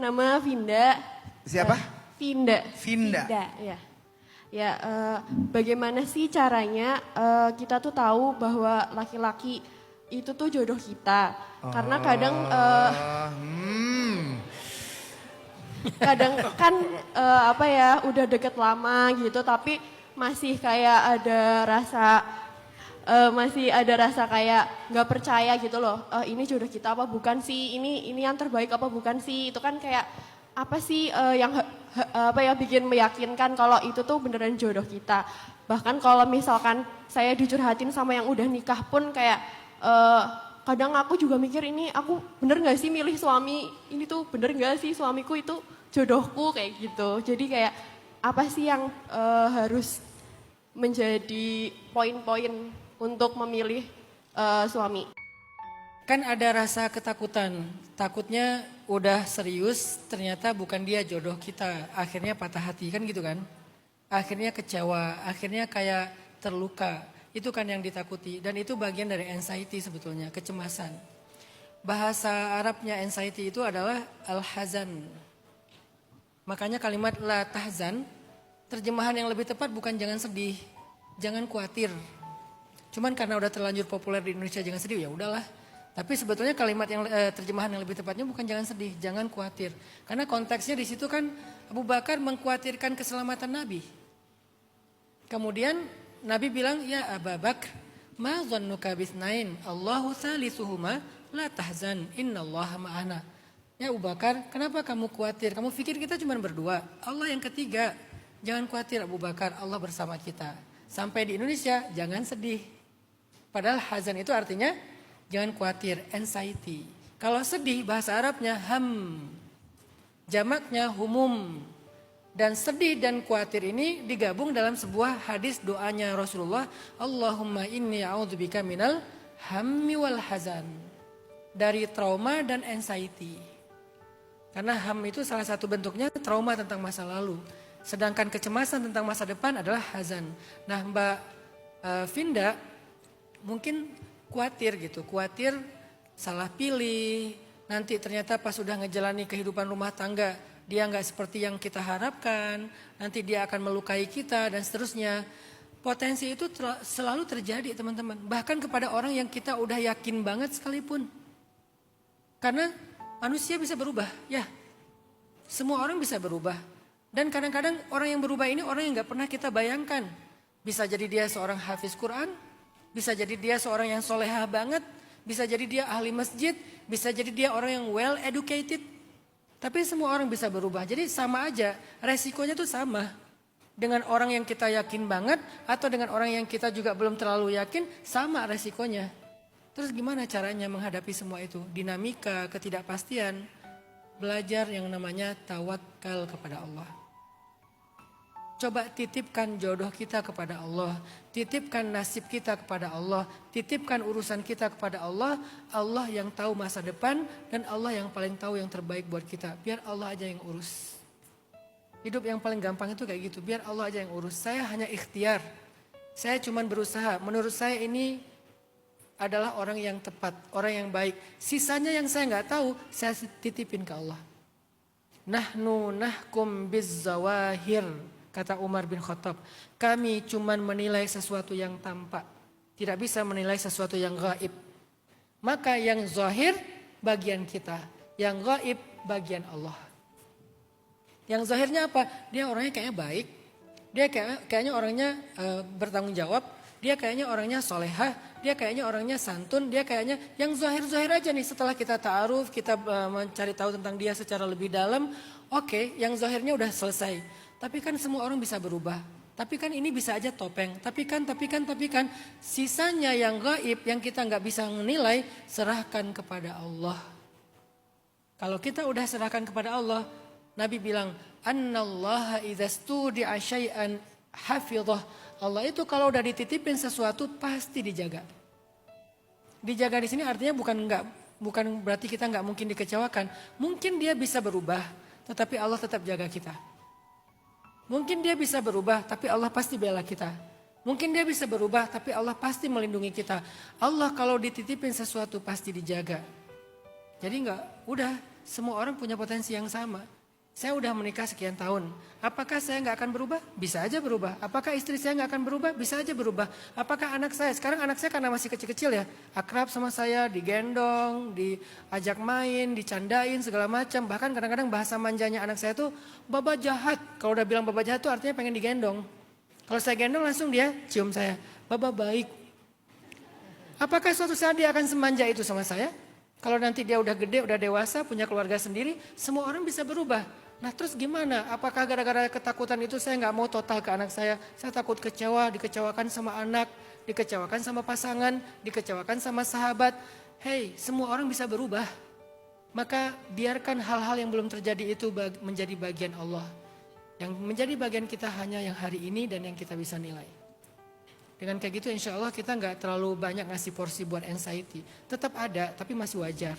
Nama Vinda. Siapa? Vinda. Vinda. Ya. Ya, bagaimana sih caranya kita tuh tahu bahwa laki-laki itu tuh jodoh kita? Karena kadang kadang kan udah deket lama gitu, tapi masih kayak ada rasa kayak nggak percaya gitu loh. Ini jodoh kita apa bukan sih? Ini yang terbaik apa bukan sih? Itu kan kayak apa sih yang bikin meyakinkan kalau itu tuh beneran jodoh kita. Bahkan kalau misalkan saya dicurhatin sama yang udah nikah pun kayak kadang aku juga mikir, ini aku bener gak sih milih suami, ini tuh bener gak sih suamiku itu jodohku kayak gitu. Jadi kayak apa sih yang harus menjadi poin-poin untuk memilih suami? Kan ada rasa ketakutan, takutnya udah serius ternyata bukan dia jodoh kita, akhirnya patah hati kan gitu kan. Akhirnya kecewa, akhirnya kayak terluka, itu kan yang ditakuti dan itu bagian dari anxiety sebetulnya, kecemasan. Bahasa Arabnya anxiety itu adalah al-hazan. Makanya kalimat la tahzan, terjemahan yang lebih tepat bukan jangan sedih, jangan khawatir. Cuman karena udah terlanjur populer di Indonesia jangan sedih, ya udahlah. Tapi sebetulnya kalimat yang terjemahan yang lebih tepatnya bukan jangan sedih, jangan khawatir. Karena konteksnya di situ kan Abu Bakar mengkhawatirkan keselamatan Nabi. Kemudian Nabi bilang, ya Abu Bakar, ma dhannuka bisnain, Allahu salisuhuma, la tahzan, innallaha ma'ana. Ya Abu Bakar, kenapa kamu khawatir? Kamu pikir kita cuma berdua, Allah yang ketiga. Jangan khawatir Abu Bakar, Allah bersama kita. Sampai di Indonesia, jangan sedih. Padahal hazan itu artinya jangan khawatir, anxiety. Kalau sedih bahasa Arabnya ham, jamaknya humum. Dan sedih dan khawatir ini digabung dalam sebuah hadis doanya Rasulullah. Allahumma inni a'udzubika minal hammi wal hazan. Dari trauma dan anxiety. Karena ham itu salah satu bentuknya trauma tentang masa lalu. Sedangkan kecemasan tentang masa depan adalah hazan. Nah Mbak Vinda mungkin khawatir gitu, khawatir salah pilih, nanti ternyata pas sudah ngejalani kehidupan rumah tangga dia nggak seperti yang kita harapkan, nanti dia akan melukai kita dan seterusnya. Potensi itu selalu terjadi teman-teman, bahkan kepada orang yang kita udah yakin banget sekalipun. Karena manusia bisa berubah, ya semua orang bisa berubah. Dan kadang-kadang orang yang berubah ini orang yang nggak pernah kita bayangkan. Bisa jadi dia seorang hafiz Quran, bisa jadi dia seorang yang solehah banget, bisa jadi dia ahli masjid, bisa jadi dia orang yang well educated. Tapi semua orang bisa berubah, jadi sama aja, resikonya tuh sama. Dengan orang yang kita yakin banget atau dengan orang yang kita juga belum terlalu yakin, sama resikonya. Terus gimana caranya menghadapi semua itu? Dinamika, ketidakpastian, belajar yang namanya tawakal kepada Allah. Coba titipkan jodoh kita kepada Allah, titipkan nasib kita kepada Allah, titipkan urusan kita kepada Allah. Allah yang tahu masa depan dan Allah yang paling tahu yang terbaik buat kita. Biar Allah aja yang urus. Hidup yang paling gampang itu kayak gitu, biar Allah aja yang urus. Saya hanya ikhtiar, saya cuma berusaha. Menurut saya ini adalah orang yang tepat, orang yang baik. Sisanya yang saya nggak tahu, saya titipin ke Allah. Nahnu nahkum bizzawahir. Kata Umar bin Khattab, kami cuma menilai sesuatu yang tampak, tidak bisa menilai sesuatu yang gaib. Maka yang zahir bagian kita, yang gaib bagian Allah. Yang zahirnya apa? Dia orangnya kayaknya baik, dia kayaknya orangnya bertanggung jawab, dia kayaknya orangnya solehah, dia kayaknya orangnya santun, dia kayaknya yang zahir-zahir aja nih. Setelah kita ta'aruf, kita mencari tahu tentang dia secara lebih dalam, oke, yang zahirnya udah selesai. Tapi kan semua orang bisa berubah. Tapi kan ini bisa aja topeng. Tapi kan. Sisanya yang gaib, yang kita nggak bisa menilai, serahkan kepada Allah. Kalau kita udah serahkan kepada Allah, Nabi bilang, Annallaha idza studi'a syai'an hafidhah. Allah itu kalau udah dititipin sesuatu pasti dijaga. Dijaga di sini artinya bukan berarti kita nggak mungkin dikecewakan. Mungkin dia bisa berubah, tetapi Allah tetap jaga kita. Mungkin dia bisa berubah, tapi Allah pasti bela kita. Mungkin dia bisa berubah, tapi Allah pasti melindungi kita. Allah kalau dititipin sesuatu pasti dijaga. Jadi udah semua orang punya potensi yang sama. Saya udah menikah sekian tahun. Apakah saya nggak akan berubah? Bisa aja berubah. Apakah istri saya nggak akan berubah? Bisa aja berubah. Apakah anak saya? Sekarang anak saya karena masih kecil-kecil ya, akrab sama saya, digendong, diajak main, dicandain segala macam. Bahkan kadang-kadang bahasa manjanya anak saya tuh baba jahat. Kalau udah bilang baba jahat tuh artinya pengen digendong. Kalau saya gendong langsung dia cium saya. Baba baik. Apakah suatu saat dia akan semanja itu sama saya? Kalau nanti dia udah gede, udah dewasa, punya keluarga sendiri, semua orang bisa berubah. Nah terus gimana? Apakah gara-gara ketakutan itu saya nggak mau total ke anak saya? Saya takut kecewa, dikecewakan sama anak, dikecewakan sama pasangan, dikecewakan sama sahabat. Hey, semua orang bisa berubah. Maka biarkan hal-hal yang belum terjadi itu menjadi bagian Allah. Yang menjadi bagian kita hanya yang hari ini dan yang kita bisa nilai. Dengan kayak gitu insya Allah kita nggak terlalu banyak ngasih porsi buat anxiety. Tetap ada tapi masih wajar.